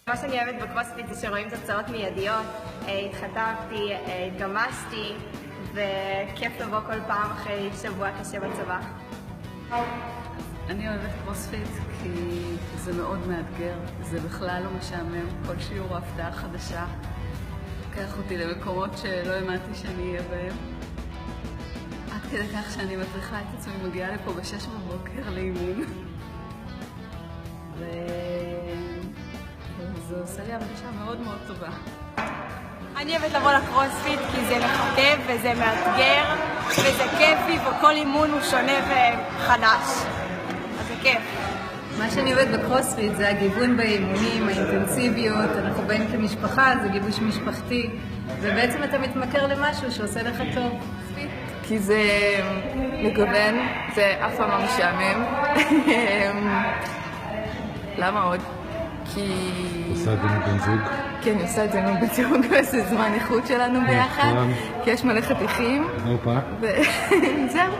מה שאני אוהבת בקרוספיט זה שרואים תוצאות מיידיות. התחתבתי, התגמשתי, וכיף לבוא כל פעם אחרי שבוע קשה בצבא. אני אוהבת קרוספיט כי זה מאוד מאתגר, זה בכלל לא משעמם, כל שיעור הפתעה חדשה. לוקח אותי למקומות שלא האמנתי שאני אהיה בהם. עד כדי כך שאני מטריחה את עצמי, מגיעה לפה ב-6 בבוקר לאימון. וזה עושה לי הרגשה מאוד מאוד טובה. אני אוהבת לבוא לקרוספיט כי זה מחטב וזה מאתגר וזה כיפי וכל אימון הוא שונה וחדש. אז זה כיף. מה שאני אוהבת בקרוספיט זה הגיוון באימונים, האינטנסיביות, אנחנו באים כמשפחה, זה גיבוש משפחתי, ובעצם אתה מתמכר למשהו שעושה לך טוב. כי זה מגוון, זה אף פעם לא משעמם. למה עוד? כי... עושה את זה מבן זוג? כן, אני עושה את זה מבן זוג, וזה זמן איכות שלנו ביחד, כי יש מלא חתיכים. הופה. וזהו.